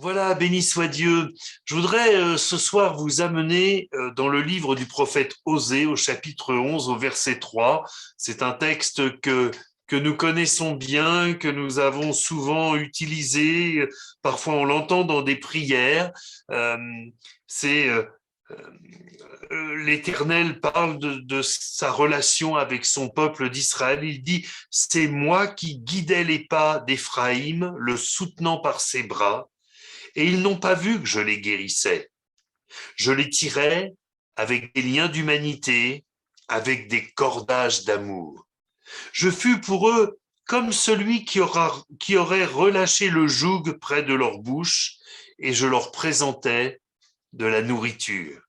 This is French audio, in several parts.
Voilà, béni soit Dieu. Je voudrais ce soir vous amener dans le livre du prophète Osée au chapitre 11 au verset 3. C'est un texte que nous connaissons bien, que nous avons souvent utilisé. Parfois on l'entend dans des prières. Euh, c'est l'Éternel parle de sa relation avec son peuple d'Israël. Il dit, c'est moi qui guidais les pas d'Éphraïm, le soutenant par ses bras. Et ils n'ont pas vu que je les guérissais. Je les tirais avec des liens d'humanité, avec des cordages d'amour. Je fus pour eux comme celui qui aurait relâché le joug près de leur bouche, et je leur présentais de la nourriture.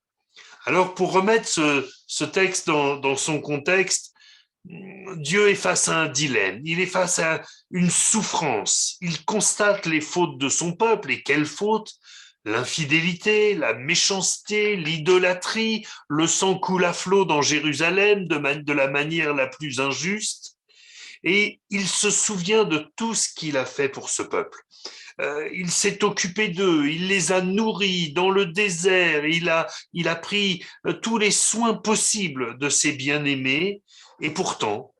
Alors, pour remettre ce texte dans son contexte, Dieu est face à un dilemme, il est face à une souffrance, il constate les fautes de son peuple, et quelles fautes? L'infidélité, la méchanceté, l'idolâtrie, le sang coule à flot dans Jérusalem de la manière la plus injuste, et il se souvient de tout ce qu'il a fait pour ce peuple. Il s'est occupé d'eux, il les a nourris dans le désert, il a pris tous les soins possibles de ses bien-aimés, et pourtant,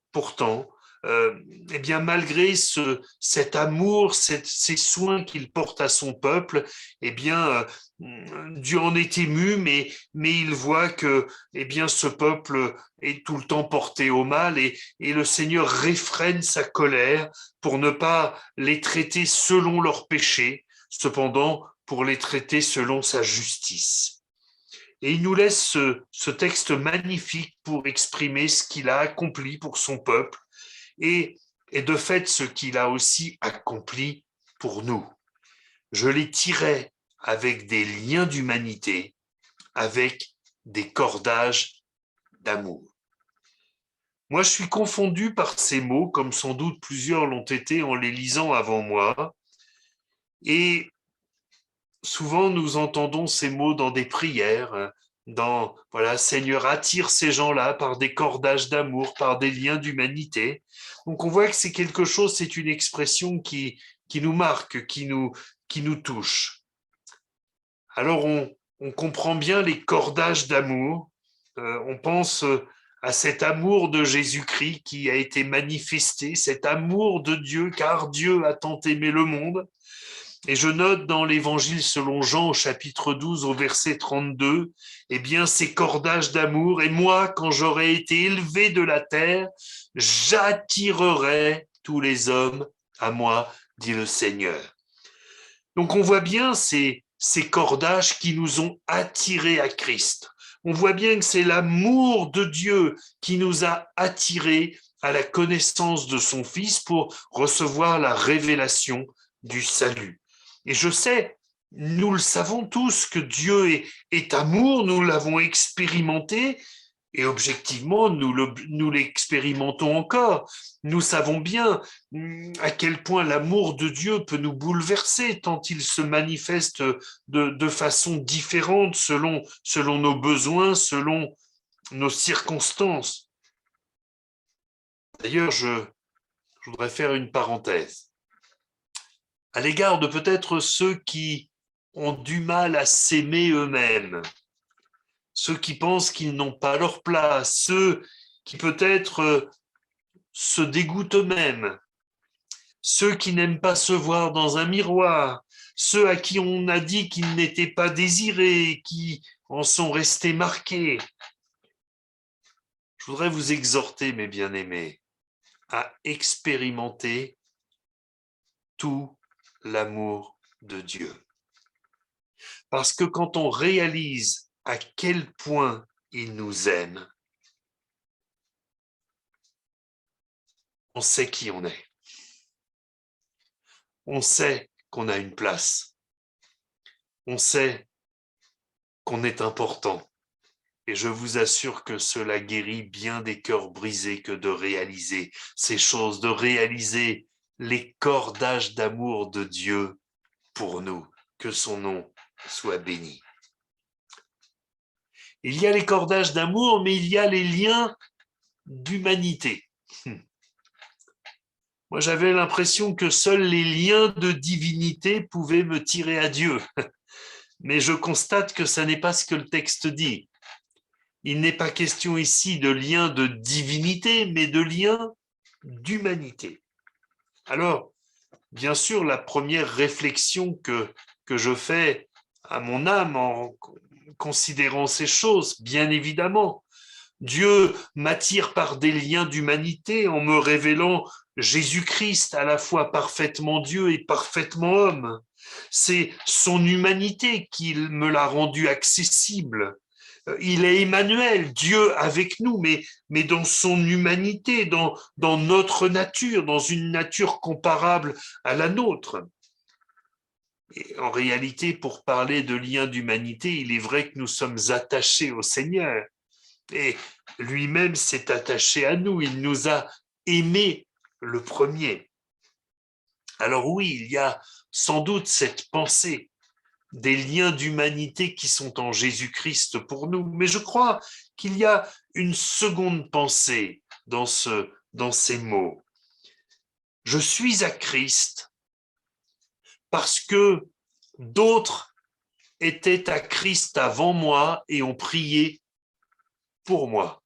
eh bien malgré cet amour, ces soins qu'il porte à son peuple, eh bien Dieu en est ému, mais il voit que eh bien ce peuple est tout le temps porté au mal, et le Seigneur réfrène sa colère pour ne pas les traiter selon leurs péchés, cependant pour les traiter selon sa justice. Et il nous laisse ce texte magnifique pour exprimer ce qu'il a accompli pour son peuple et de fait ce qu'il a aussi accompli pour nous. Je les tirais avec des liens d'humanité, avec des cordages d'amour. Moi, je suis confondu par ces mots, comme sans doute plusieurs l'ont été en les lisant avant moi. Et souvent, nous entendons ces mots dans des prières, dans, voilà, Seigneur, attire ces gens-là par des cordages d'amour, par des liens d'humanité. Donc, on voit que c'est quelque chose, c'est une expression qui nous marque, qui nous touche. Alors, on comprend bien les cordages d'amour. On pense à cet amour de Jésus-Christ qui a été manifesté, cet amour de Dieu, car Dieu a tant aimé le monde. Et je note dans l'Évangile selon Jean au chapitre 12 au verset 32, eh bien ces cordages d'amour, et moi, quand j'aurai été élevé de la terre, j'attirerai tous les hommes à moi, dit le Seigneur. Donc on voit bien ces cordages qui nous ont attirés à Christ. On voit bien que c'est l'amour de Dieu qui nous a attirés à la connaissance de son Fils pour recevoir la révélation du salut. Et je sais, nous le savons tous, que Dieu est amour, nous l'avons expérimenté, et objectivement, nous l'expérimentons encore. Nous savons bien à quel point l'amour de Dieu peut nous bouleverser tant il se manifeste de façon différente selon nos besoins, selon nos circonstances. D'ailleurs, je voudrais faire une parenthèse. À l'égard de peut-être ceux qui ont du mal à s'aimer eux-mêmes, ceux qui pensent qu'ils n'ont pas leur place, ceux qui peut-être se dégoûtent eux-mêmes, ceux qui n'aiment pas se voir dans un miroir, ceux à qui on a dit qu'ils n'étaient pas désirés, qui en sont restés marqués. Je voudrais vous exhorter, mes bien-aimés, à expérimenter tout l'amour de Dieu. Parce que quand on réalise à quel point il nous aime, on sait qui on est. On sait qu'on a une place. On sait qu'on est important. Et je vous assure que cela guérit bien des cœurs brisés que de réaliser ces choses, de réaliser les cordages d'amour de Dieu pour nous. Que son nom soit béni. Il y a les cordages d'amour, mais il y a les liens d'humanité. Moi, j'avais l'impression que seuls les liens de divinité pouvaient me tirer à Dieu. Mais je constate que ça n'est pas ce que le texte dit. Il n'est pas question ici de lien de divinité, mais de lien d'humanité. Alors, bien sûr, la première réflexion que je fais à mon âme en considérant ces choses, bien évidemment, Dieu m'attire par des liens d'humanité en me révélant Jésus-Christ, à la fois parfaitement Dieu et parfaitement homme. C'est son humanité qui me l'a rendu accessible. Il est Emmanuel, Dieu avec nous, mais dans son humanité, dans notre nature, dans une nature comparable à la nôtre. Et en réalité, pour parler de lien d'humanité, il est vrai que nous sommes attachés au Seigneur. Et lui-même s'est attaché à nous, il nous a aimés le premier. Alors oui, il y a sans doute cette pensée des liens d'humanité qui sont en Jésus-Christ pour nous, mais je crois qu'il y a une seconde pensée dans ces mots. Je suis à Christ parce que d'autres étaient à Christ avant moi et ont prié pour moi.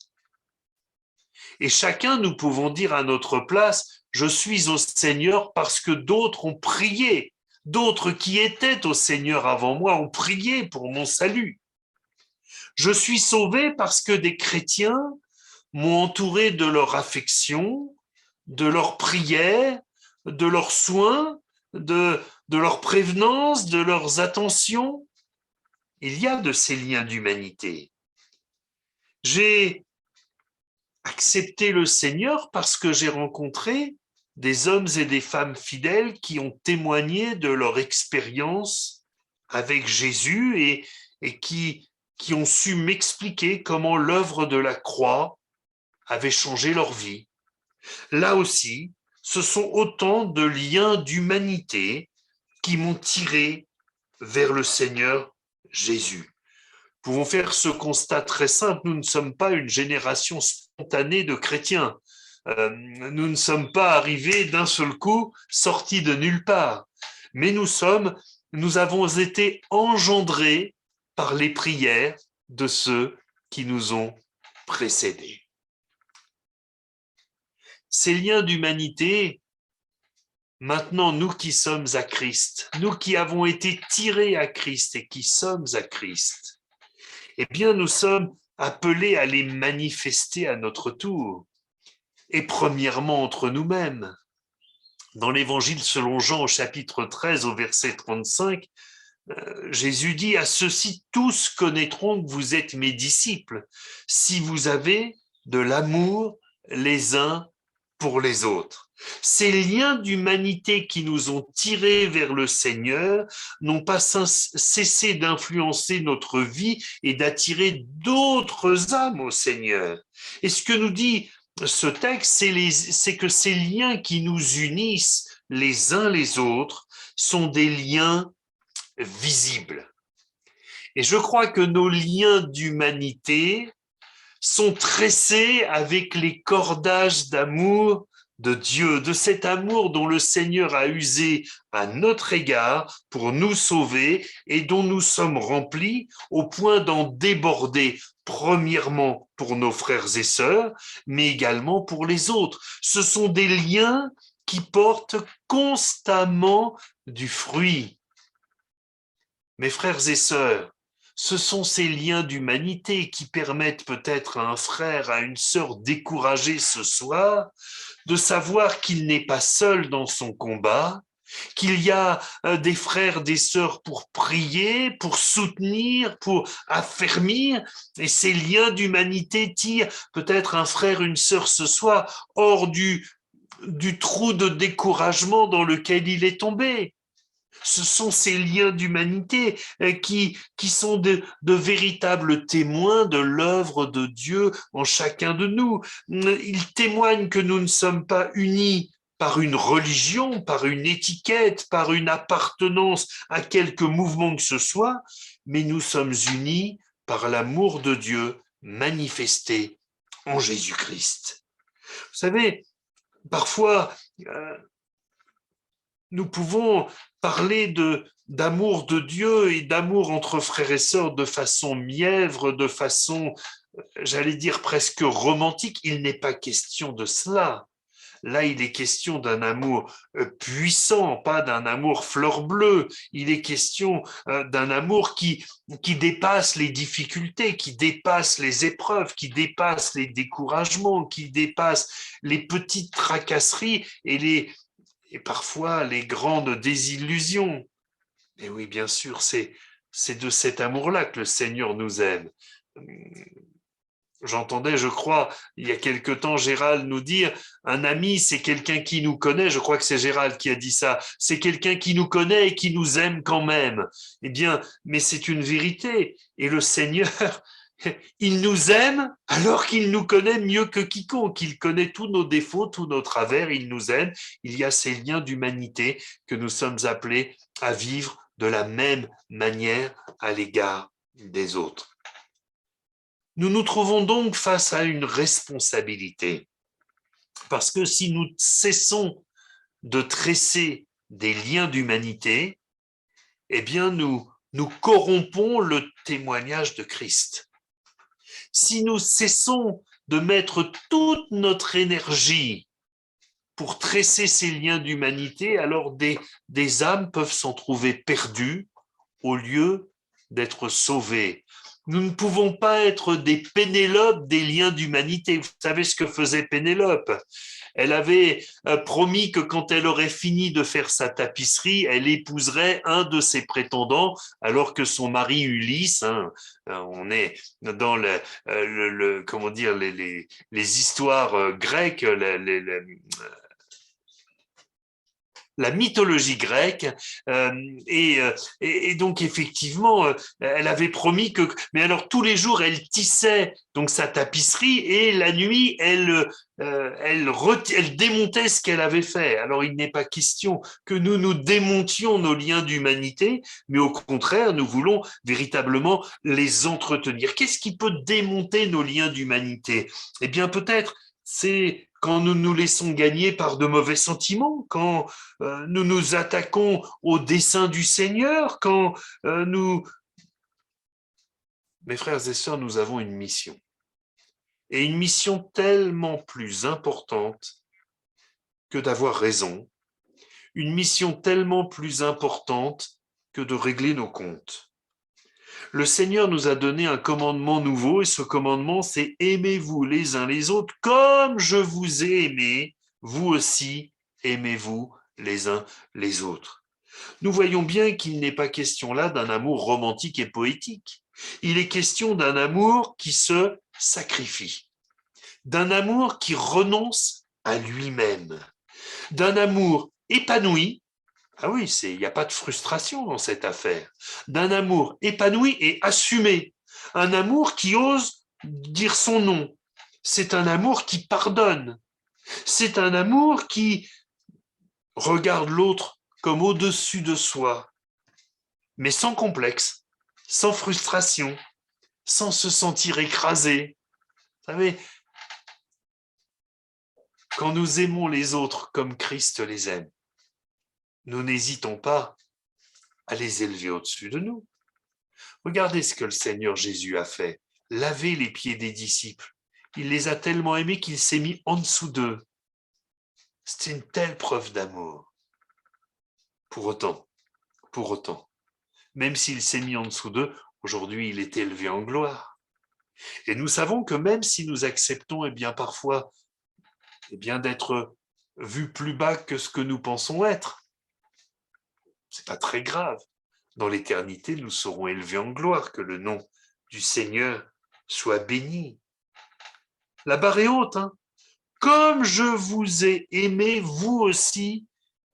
Et chacun, nous pouvons dire à notre place, je suis au Seigneur parce que d'autres ont prié. D'autres qui étaient au Seigneur avant moi ont prié pour mon salut. Je suis sauvé parce que des chrétiens m'ont entouré de leur affection, de leur prière, de leurs soins, de leur prévenance, de leurs attentions. Il y a de ces liens d'humanité. J'ai accepté le Seigneur parce que j'ai rencontré des hommes et des femmes fidèles qui ont témoigné de leur expérience avec Jésus et qui ont su m'expliquer comment l'œuvre de la croix avait changé leur vie. Là aussi, ce sont autant de liens d'humanité qui m'ont tiré vers le Seigneur Jésus. Nous pouvons faire ce constat très simple, nous ne sommes pas une génération spontanée de chrétiens. Nous ne sommes pas arrivés d'un seul coup, sortis de nulle part. Mais nous avons été engendrés par les prières de ceux qui nous ont précédés. Ces liens d'humanité, maintenant, nous qui sommes à Christ, nous qui avons été tirés à Christ et qui sommes à Christ, eh bien, nous sommes appelés à les manifester à notre tour. Et premièrement, entre nous-mêmes. Dans l'Évangile selon Jean, au chapitre 13, au verset 35, Jésus dit « À ceux-ci, tous connaîtront que vous êtes mes disciples, si vous avez de l'amour les uns pour les autres. » Ces liens d'humanité qui nous ont tirés vers le Seigneur n'ont pas cessé d'influencer notre vie et d'attirer d'autres âmes au Seigneur. Et ce que nous dit ce texte, c'est que ces liens qui nous unissent les uns les autres sont des liens visibles. Et je crois que nos liens d'humanité sont tressés avec les cordages d'amour de Dieu, de cet amour dont le Seigneur a usé à notre égard pour nous sauver et dont nous sommes remplis au point d'en déborder, premièrement pour nos frères et sœurs, mais également pour les autres. Ce sont des liens qui portent constamment du fruit. Mes frères et sœurs, ce sont ces liens d'humanité qui permettent peut-être à un frère, à une sœur découragée ce soir, de savoir qu'il n'est pas seul dans son combat, qu'il y a des frères, des sœurs pour prier, pour soutenir, pour affermir, et ces liens d'humanité tirent peut-être un frère, une sœur ce soir hors du trou de découragement dans lequel il est tombé. Ce sont ces liens d'humanité qui sont de véritables témoins de l'œuvre de Dieu en chacun de nous. Ils témoignent que nous ne sommes pas unis par une religion, par une étiquette, par une appartenance à quelque mouvement que ce soit, mais nous sommes unis par l'amour de Dieu manifesté en Jésus-Christ. Vous savez, parfois, nous pouvons parler d'amour de Dieu et d'amour entre frères et sœurs de façon mièvre, de façon, j'allais dire presque romantique. Il n'est pas question de cela. Là, il est question d'un amour puissant, pas d'un amour fleur bleue. Il est question d'un amour qui dépasse les difficultés, qui dépasse les épreuves, qui dépasse les découragements, qui dépasse les petites tracasseries et parfois les grandes désillusions. Et oui, bien sûr, c'est de cet amour-là que le Seigneur nous aime. J'entendais, je crois, il y a quelque temps, Gérald nous dire, un ami, c'est quelqu'un qui nous connaît, je crois que c'est Gérald qui a dit ça, c'est quelqu'un qui nous connaît et qui nous aime quand même. Eh bien, mais c'est une vérité. Et le Seigneur, il nous aime alors qu'il nous connaît mieux que quiconque. Il connaît tous nos défauts, tous nos travers, il nous aime. Il y a ces liens d'humanité que nous sommes appelés à vivre de la même manière à l'égard des autres. Nous nous trouvons donc face à une responsabilité, parce que si nous cessons de tresser des liens d'humanité, eh bien nous corrompons le témoignage de Christ. Si nous cessons de mettre toute notre énergie pour tresser ces liens d'humanité, alors des âmes peuvent s'en trouver perdues au lieu d'être sauvées. Nous ne pouvons pas être des Pénélopes des liens d'humanité. Vous savez ce que faisait Pénélope? Elle avait promis que quand elle aurait fini de faire sa tapisserie, elle épouserait un de ses prétendants, alors que son mari Ulysse, on est dans comment dire, les histoires grecques, la mythologie grecque et donc effectivement elle avait promis que mais alors tous les jours elle tissait donc sa tapisserie et la nuit elle démontait ce qu'elle avait fait. Alors il n'est pas question que nous démontions nos liens d'humanité, mais au contraire nous voulons véritablement les entretenir. Qu'est-ce qui peut démonter nos liens d'humanité? Eh bien peut-être c'est quand nous nous laissons gagner par de mauvais sentiments, quand nous nous attaquons au dessein du Seigneur, quand nous... Mes frères et sœurs, nous avons une mission. Et une mission tellement plus importante que d'avoir raison, une mission tellement plus importante que de régler nos comptes. Le Seigneur nous a donné un commandement nouveau et ce commandement, c'est aimez-vous les uns les autres comme je vous ai aimé, vous aussi aimez-vous les uns les autres. Nous voyons bien qu'il n'est pas question là d'un amour romantique et poétique. Il est question d'un amour qui se sacrifie, d'un amour qui renonce à lui-même, d'un amour épanoui. Ah oui, il n'y a pas de frustration dans cette affaire. D'un amour épanoui et assumé. Un amour qui ose dire son nom. C'est un amour qui pardonne. C'est un amour qui regarde l'autre comme au-dessus de soi, mais sans complexe, sans frustration, sans se sentir écrasé. Vous savez, quand nous aimons les autres comme Christ les aime, nous n'hésitons pas à les élever au-dessus de nous. Regardez ce que le Seigneur Jésus a fait. Laver les pieds des disciples. Il les a tellement aimés qu'il s'est mis en dessous d'eux. C'est une telle preuve d'amour. Pour autant, même s'il s'est mis en dessous d'eux, aujourd'hui il est élevé en gloire. Et nous savons que même si nous acceptons bien parfois bien d'être vus plus bas que ce que nous pensons être, c'est pas très grave. Dans l'éternité, nous serons élevés en gloire, que le nom du Seigneur soit béni. La barre est haute, hein. Comme je vous ai aimé, vous aussi,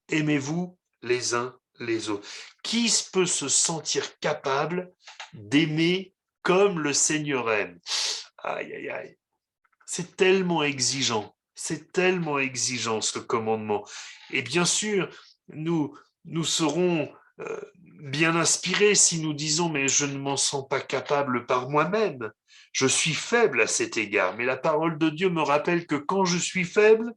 aimez-vous les uns les autres. Qui peut se sentir capable d'aimer comme le Seigneur aime? Aïe, aïe, aïe. C'est tellement exigeant ce commandement. Et bien sûr, nous serons bien inspirés si nous disons mais je ne m'en sens pas capable par moi-même. Je suis faible à cet égard, mais la parole de Dieu me rappelle que quand je suis faible,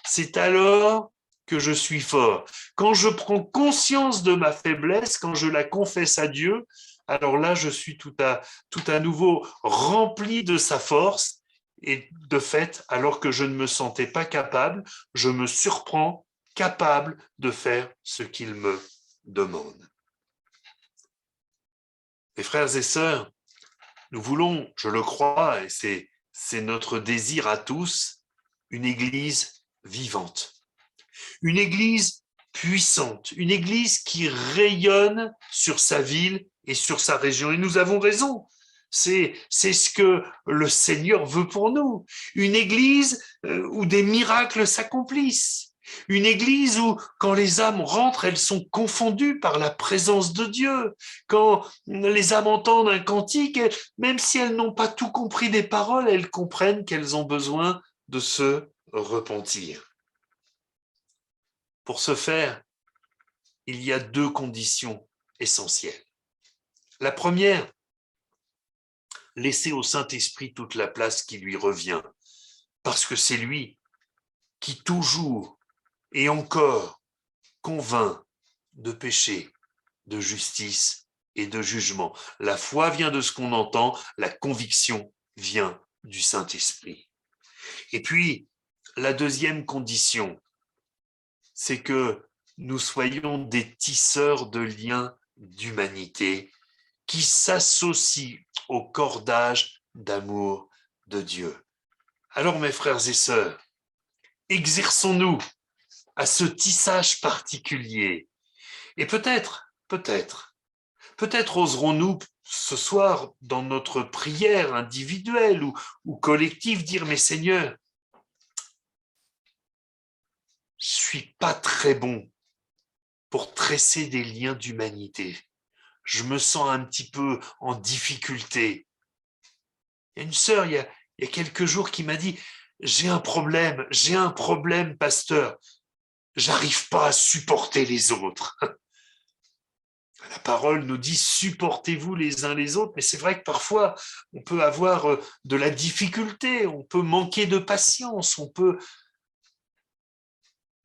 c'est alors que je suis fort. Quand je prends conscience de ma faiblesse, quand je la confesse à Dieu, alors là, je suis tout à nouveau rempli de sa force. Et de fait, alors que je ne me sentais pas capable, je me surprends capable de faire ce qu'il me demande. Mes frères et sœurs, nous voulons, je le crois, et c'est notre désir à tous, une Église vivante, une Église puissante, une Église qui rayonne sur sa ville et sur sa région. Et nous avons raison. C'est ce que le Seigneur veut pour nous. Une Église où des miracles s'accomplissent. Une église où, quand les âmes rentrent, elles sont confondues par la présence de Dieu. Quand les âmes entendent un cantique, même si elles n'ont pas tout compris des paroles, elles comprennent qu'elles ont besoin de se repentir. Pour ce faire, il y a 2 conditions essentielles. La première, laisser au Saint-Esprit toute la place qui lui revient, parce que c'est lui qui toujours et encore convainc de péché, de justice et de jugement. La foi vient de ce qu'on entend, la conviction vient du Saint-Esprit. Et puis, la deuxième condition, c'est que nous soyons des tisseurs de liens d'humanité qui s'associent au cordage d'amour de Dieu. Alors, mes frères et sœurs, exerçons-nous à ce tissage particulier. Et peut-être oserons-nous ce soir, dans notre prière individuelle ou collective, dire, mais Seigneur, je suis pas très bon pour tresser des liens d'humanité. Je me sens un petit peu en difficulté. Il y a une sœur, il y a quelques jours, qui m'a dit, j'ai un problème, pasteur. J'arrive pas à supporter les autres. La parole nous dit, supportez-vous les uns les autres, mais c'est vrai que parfois, on peut avoir de la difficulté, on peut manquer de patience,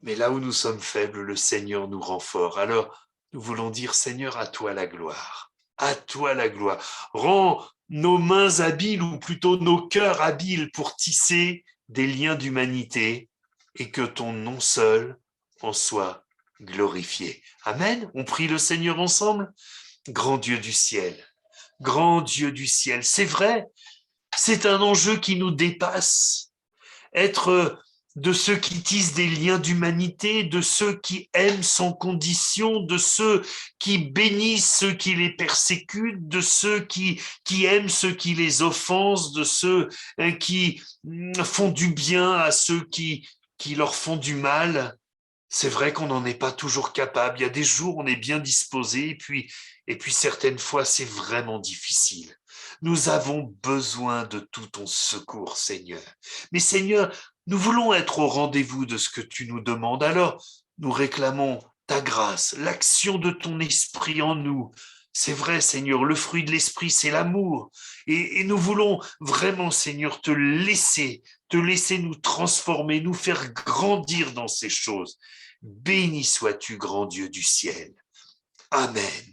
Mais là où nous sommes faibles, le Seigneur nous rend forts. Alors, nous voulons dire, Seigneur, à toi la gloire. À toi la gloire. Rends nos mains habiles, ou plutôt nos cœurs habiles, pour tisser des liens d'humanité, et que ton nom seul en soit glorifié. Amen. On prie le Seigneur ensemble. Grand Dieu du ciel, grand Dieu du ciel, c'est vrai, c'est un enjeu qui nous dépasse. Être de ceux qui tissent des liens d'humanité, de ceux qui aiment sans condition, de ceux qui bénissent ceux qui les persécutent, de ceux qui aiment ceux qui les offensent, de ceux qui font du bien à ceux qui leur font du mal. C'est vrai qu'on n'en est pas toujours capable. Il y a des jours où on est bien disposé, et puis certaines fois, c'est vraiment difficile. Nous avons besoin de tout ton secours, Seigneur. Mais Seigneur, nous voulons être au rendez-vous de ce que tu nous demandes. Alors, nous réclamons ta grâce, l'action de ton esprit en nous. C'est vrai, Seigneur, le fruit de l'esprit, c'est l'amour. Et nous voulons vraiment, Seigneur, te laisser nous transformer, nous faire grandir dans ces choses. Béni sois-tu, grand Dieu du ciel. Amen.